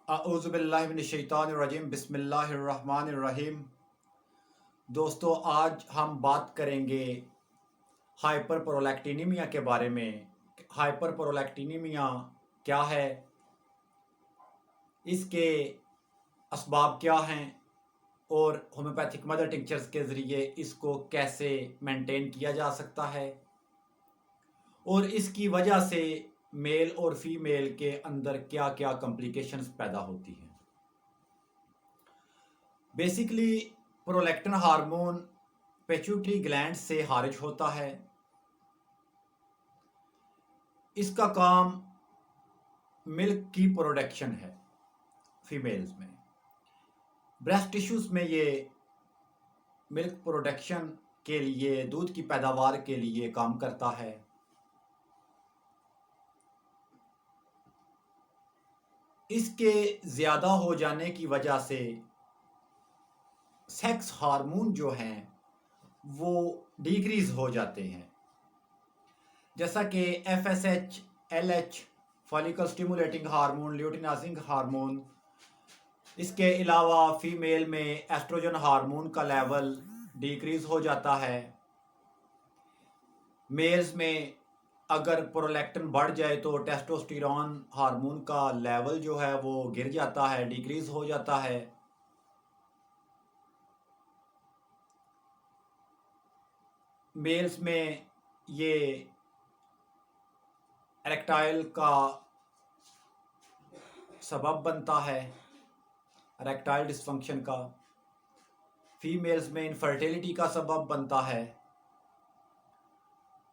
अऊज़ुबिल्लाहि मिनश्शैतानिर्रजीम बिस्मिल्लाहिर्रहमानिर्रहीम। दोस्तों, आज हम बात करेंगे हाइपर प्रोलैक्टिनिमिया के बारे में। हाइपर प्रोलैक्टिनिमिया क्या है, इसके असबाब क्या हैं और होम्योपैथिक मदर टिंचर्स के ज़रिए इसको कैसे मेंटेन किया जा सकता है और इसकी वजह से मेल और फीमेल के अंदर क्या क्या कॉम्प्लिकेशंस पैदा होती हैं। Basically prolactin hormone pituitary gland से खारिज होता है। इसका काम मिल्क की प्रोडक्शन है फीमेल्स में। ब्रेस्ट टिश्यूज़ में ये मिल्क प्रोडक्शन के लिए, दूध की पैदावार के लिए काम करता है। इसके ज़्यादा हो जाने की वजह से सेक्स हार्मोन जो हैं वो डिक्रीज़ हो जाते हैं, जैसा कि FSH, LH, follicle stimulating hormone, luteinizing hormone. इसके अलावा फीमेल में एस्ट्रोजन हार्मोन का लेवल डिक्रीज़ हो जाता है। मेल्स में अगर प्रोलैक्टिन बढ़ जाए तो टेस्टोस्टेरोन हार्मोन का लेवल जो है वो गिर जाता है, डिक्रीज़ हो जाता है। मेल्स में ये एरेक्टाइल का सबब बनता है, एरेक्टाइल डिसफंक्शन का। फीमेल्स में इनफर्टिलिटी का सबब बनता है।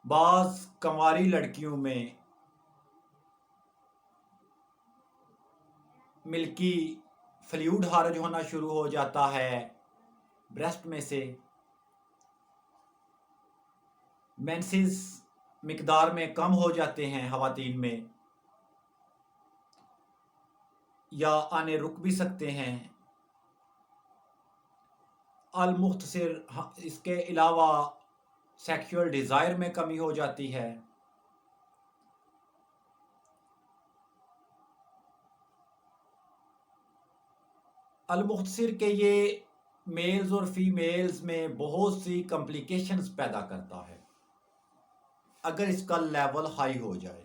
बाज़ कंवारी लड़कियों में मिल्की फ्लूइड खारिज होना शुरू हो जाता है ब्रेस्ट में से। मेंसेस मिकदार में कम हो जाते हैं ख़वातीन में, या आने रुक भी सकते हैं। अल मुख्तसर, इसके अलावा सेक्सुअल डिज़ायर में कमी हो जाती है। अल मुख्तसर के ये मेल्स और फीमेल्स में बहुत सी कॉम्प्लिकेशंस पैदा करता है अगर इसका लेवल हाई हो जाए।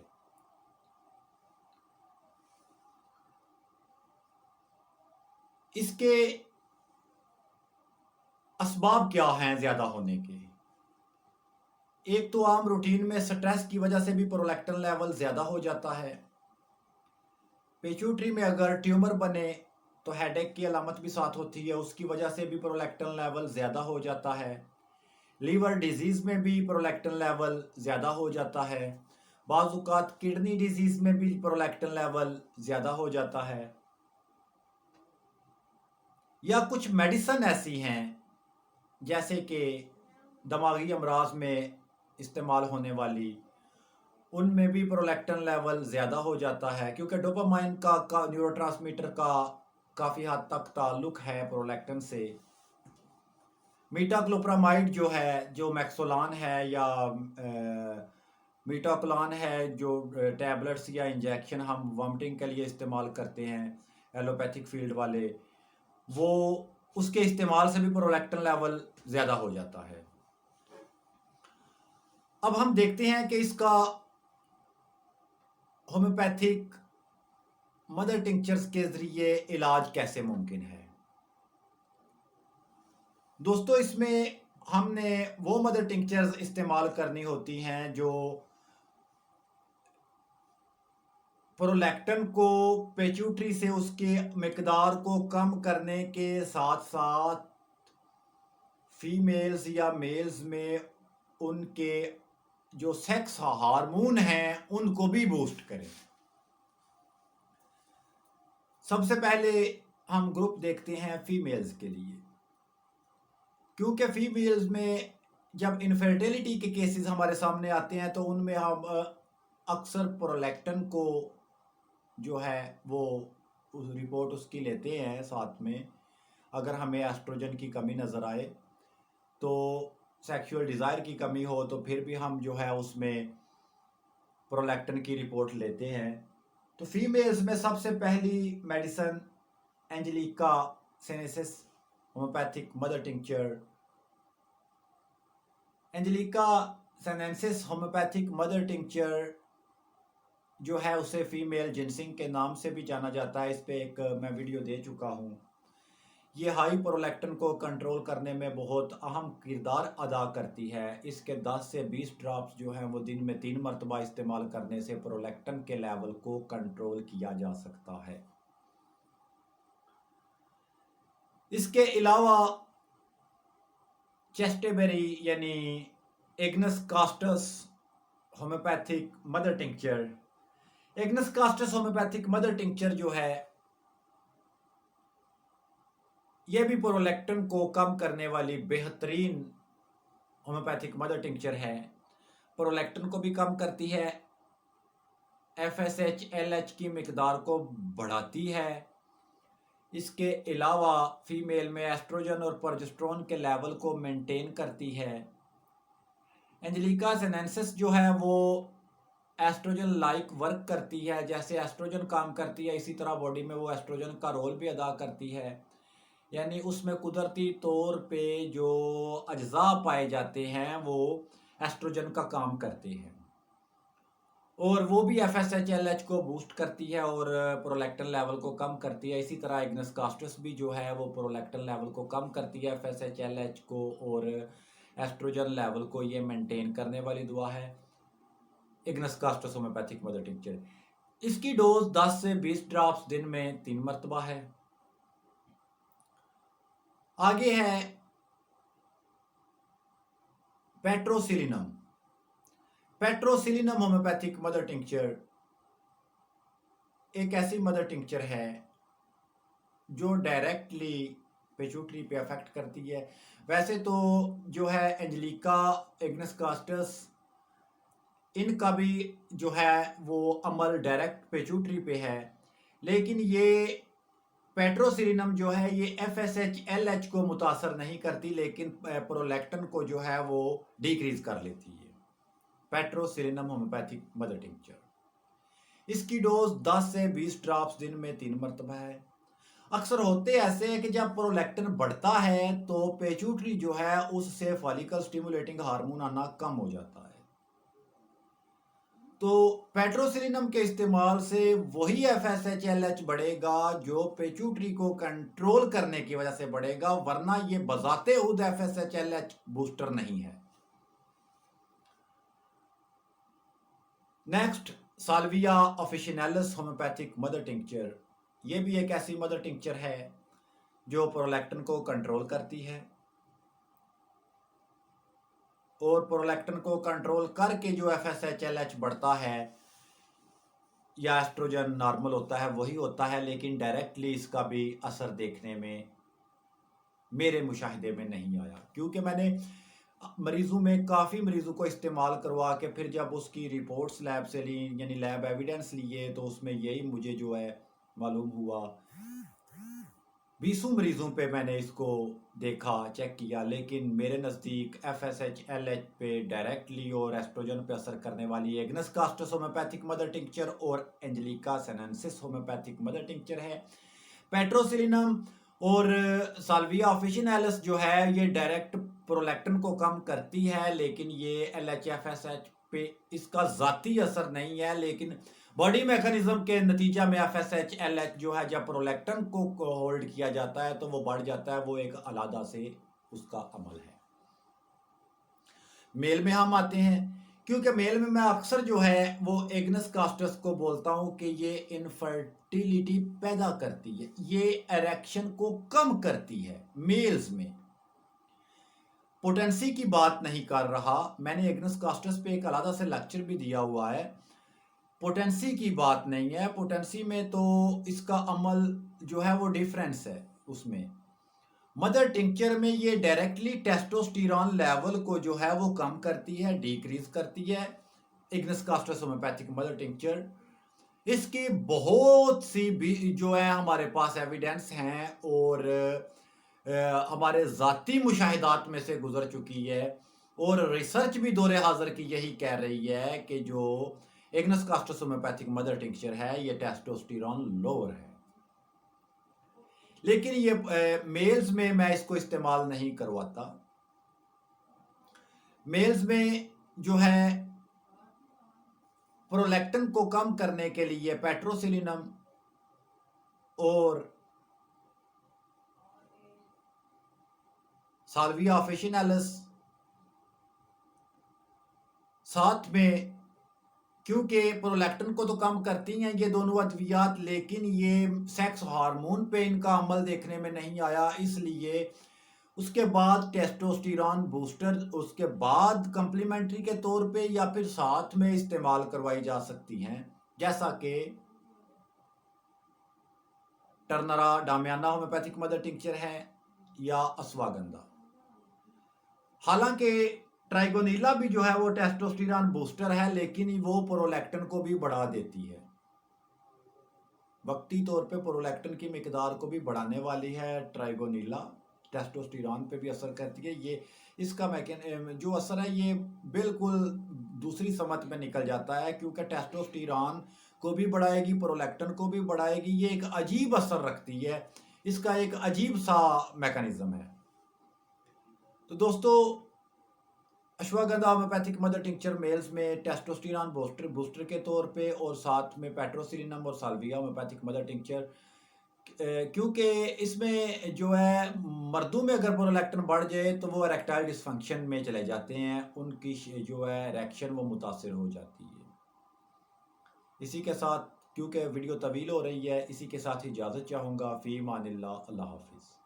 इसके असबाब क्या हैं ज़्यादा होने के? एक तो आम रूटीन में स्ट्रेस की वजह से भी प्रोलैक्टिन लेवल ज़्यादा हो जाता है। पिट्यूटरी में अगर ट्यूमर बने तो हेडेक की अलामत भी साथ होती है, उसकी वजह से भी प्रोलैक्टिन लेवल ज़्यादा हो जाता है। लीवर डिजीज़ में भी प्रोलैक्टिन लेवल ज़्यादा हो जाता है। बाज़ औक़ात किडनी डिजीज़ में भी प्रोलैक्टिन लेवल ज़्यादा हो जाता है। या कुछ मेडिसिन ऐसी हैं जैसे कि दिमागी अमराज में इस्तेमाल होने वाली, उनमें भी प्रोलैक्टिन लेवल ज़्यादा हो जाता है, क्योंकि डोपामाइन का न्यूरोट्रांसमीटर का काफ़ी हद तक ताल्लुक़ है प्रोलैक्टिन से। मीटाक्लोप्रामाइड जो है, जो मैक्सोलान है या मीटाक्लोन है, जो टैबलेट्स या इंजेक्शन हम वॉमिटिंग के लिए इस्तेमाल करते हैं एलोपैथिक फील्ड वाले, वो उसके इस्तेमाल से भी प्रोलैक्टिन लेवल ज़्यादा हो जाता है। अब हम देखते हैं कि इसका होम्योपैथिक मदर टिंचर्स के ज़रिए इलाज कैसे मुमकिन है। दोस्तों, इसमें हमने वो मदर टिंचर्स इस्तेमाल करनी होती हैं जो प्रोलैक्टिन को पिट्यूटरी से उसके मिकदार को कम करने के साथ साथ फीमेल्स या मेल्स में उनके जो सेक्स हार्मोन हैं उनको भी बूस्ट करें। सबसे पहले हम ग्रुप देखते हैं फीमेल्स के लिए, क्योंकि फीमेल्स में जब इनफर्टिलिटी के केसेस हमारे सामने आते हैं तो उनमें हम अक्सर प्रोलैक्टिन को जो है वो उस रिपोर्ट उसकी लेते हैं साथ में। अगर हमें एस्ट्रोजन की कमी नज़र आए तो सेक्सुअल डिज़ायर की कमी हो तो फिर भी हम जो है उसमें प्रोलैक्टिन की रिपोर्ट लेते हैं। तो फीमेल्स में सबसे पहली medicine angelica sinensis homeopathic mother tincture. Angelica sinensis homeopathic mother tincture जो है उसे फीमेल जिनसिंग के नाम से भी जाना जाता है। इस पे एक मैं वीडियो दे चुका हूँ। ये हाई प्रोलैक्टिन को कंट्रोल करने में बहुत अहम किरदार अदा करती है। इसके 10 से 20 ड्रॉप्स जो हैं वो दिन में 3 मरतबा इस्तेमाल करने से प्रोलैक्टिन के लेवल को कंट्रोल किया जा सकता है। इसके अलावा चेस्टेबेरी यानी agnus castus homeopathic mother tincture. Agnus castus homeopathic mother tincture जो है यह भी प्रोलैक्टिन को कम करने वाली बेहतरीन होम्योपैथिक मदर टिंक्चर है। प्रोलैक्टिन को भी कम करती है, FSH LH की मिकदार को बढ़ाती है। इसके अलावा फीमेल में एस्ट्रोजन और प्रोजेस्टेरोन के लेवल को मेंटेन करती है। एंजेलिका सेनेंसिस जो है वो एस्ट्रोजन लाइक वर्क करती है। जैसे एस्ट्रोजन काम करती है इसी तरह बॉडी में वो एस्ट्रोजन का रोल भी अदा करती है। यानी उसमें कुदरती तौर पे जो अज्जा पाए जाते हैं वो एस्ट्रोजन का काम करते हैं और वो भी FSH LH को बूस्ट करती है और प्रोलैक्टिन लेवल को कम करती है। इसी तरह इग्नस कास्टस भी जो है वो प्रोलैक्टिन लेवल को कम करती है, FSH LH को और एस्ट्रोजन लेवल को ये मेंटेन करने वाली दवा है Ignis castus homeopathic mother tincture. इसकी डोज 10 से 20 ड्रॉप्स दिन में 3 मरतबा है। आगे है पेट्रोसिलिनम। पेट्रोसिलिनम होम्योपैथिक मदर टिंक्चर एक ऐसी मदर टिंक्चर है जो डायरेक्टली पिट्यूटरी पे अफेक्ट करती है। वैसे तो जो है एंजेलिका, इग्नस कास्टस, इनका भी जो है वो अमल डायरेक्ट पिट्यूटरी पे है, लेकिन ये पेट्रोसिलिनम जो है ये FSH LH को मुतासर नहीं करती, लेकिन प्रोलैक्टिन को जो है वो डिक्रीज कर लेती है। पेट्रोसिलिनम होम्योपैथिक मदर टिंक्चर इसकी डोज 10 से 20 ड्रॉप्स दिन में 3 मरतबा है। अक्सर होते ऐसे है कि जब प्रोलैक्टिन बढ़ता है तो पिट्यूटरी जो है उससे फॉलिकल स्टिमुलेटिंग हार्मोन आना कम हो जाता है। तो पेट्रोसिलिनम के इस्तेमाल से वही FSH LH बढ़ेगा जो पिट्यूटरी को कंट्रोल करने की वजह से बढ़ेगा, वरना ये बजाते खुद FSH LH बूस्टर नहीं है। Next salvia officinalis homeopathic mother tincture. ये भी एक ऐसी मदर टिंक्चर है जो प्रोलैक्टिन को कंट्रोल करती है और प्रोलैक्टिन को कंट्रोल करके जो FSH LH बढ़ता है या एस्ट्रोजन नॉर्मल होता है वही होता है, लेकिन डायरेक्टली इसका भी असर देखने में मेरे मुशाहिदे में नहीं आया, क्योंकि मैंने मरीजों में काफ़ी मरीजों को इस्तेमाल करवा के फिर जब उसकी रिपोर्ट्स लैब से ली, यानी लैब एविडेंस लिए, तो उसमें यही मुझे जो है मालूम हुआ। 20 मरीजों पे मैंने इसको देखा, चेक किया, लेकिन मेरे नज़दीक FSH LH पे डायरेक्टली और एस्ट्रोजन पे असर करने वाली agnus castus homeopathic mother tincture और Angelica sinensis homeopathic mother tincture है। पेट्रोसिलिनम और साल्विया ऑफिशिनैलिस जो है ये डायरेक्ट प्रोलैक्टिन को कम करती है, लेकिन ये LH FSH पे इसका ज़ाती असर नहीं है, लेकिन बॉडी मैकेनिज्म के नतीजा में FSH LH जो है जब प्रोलैक्टिन को होल्ड किया जाता है तो वो बढ़ जाता है, वो एक अलादा से उसका अमल है। मेल में हम आते हैं, क्योंकि मेल में मैं अक्सर जो है वो एग्नस कास्टस को बोलता हूं कि ये इनफर्टिलिटी पैदा करती है, ये एरेक्शन को कम करती है। मेल्स में पोटेंसी की बात नहीं कर रहा, मैंने एग्नस कास्टस पे एक अलादा से लेक्चर भी दिया हुआ है। पोटेंसी की बात नहीं है, पोटेंसी में तो इसका अमल जो है वो डिफरेंस है। उसमें मदर टिंक्चर में ये डायरेक्टली टेस्टोस्टेरोन लेवल को जो है वो कम करती है, डिक्रीज करती है। Ignis castus homeopathic mother tincture इसकी बहुत सी भी जो है हमारे पास एविडेंस हैं और हमारे ज़ाती मुशाहिदात में से गुजर चुकी है, और रिसर्च भी दौरे हाजिर की यही कह रही है कि जो Ignis castus homeopathic mother tincture है, ये टेस्टोस्टेरोन लोअर है। लेकिन ये मेल्स में मैं इसको इस्तेमाल नहीं करवाता। मेल्स में जो है प्रोलैक्टिन को कम करने के लिए पेट्रोसिलिनम और साल्विया ऑफिशिनालिस साथ में, क्योंकि प्रोलैक्टिन को तो कम करती हैं ये दोनों अद्वियात, लेकिन ये सेक्स हार्मोन पे इनका अमल देखने में नहीं आया, इसलिए उसके बाद टेस्टोस्टेरोन बूस्टर उसके बाद कंप्लीमेंट्री के तौर पे या फिर साथ में इस्तेमाल करवाई जा सकती हैं, जैसा कि टर्नरा डामियाना होम्योपैथिक मदर टिंक्चर है या अश्वागंधा। हालांकि ट्राइगोनीला भी जो है वो टेस्टोस्टेरोन बूस्टर है, लेकिन वो प्रोलैक्टिन को भी बढ़ा देती है, वक्ती तौर पे प्रोलैक्टिन की मिकदार को भी बढ़ाने वाली है। ट्राइगोनीला टेस्टोस्टेरोन पे भी असर करती है। ये इसका जो असर है ये बिल्कुल दूसरी समत में निकल जाता है, क्योंकि टेस्टोस्टेरोन को भी बढ़ाएगी, प्रोलैक्टिन को भी बढ़ाएगी। ये एक अजीब असर रखती है, इसका एक अजीब सा मैकेनिज्म है। तो दोस्तों, ashwagandha homeopathic mother tincture males में टेस्टोस्टेरोन बूस्टर के तौर पे और साथ में पेट्रोसिलिनम और साल्विया होम्योपैथिक मदर टिंक्चर, क्योंकि इसमें जो है मर्दों में अगर प्रोलैक्टिन बढ़ जाए तो वो इरेक्टाइल डिसफंक्शन में चले जाते हैं, उनकी जो है इरेक्शन वो मुतासर हो जाती है। इसी के साथ, क्योंकि वीडियो तवील हो रही है, इसी के साथ इजाज़त चाहूँगा। फ़ी अमानिल्लाह, अल्लाह हाफिज़।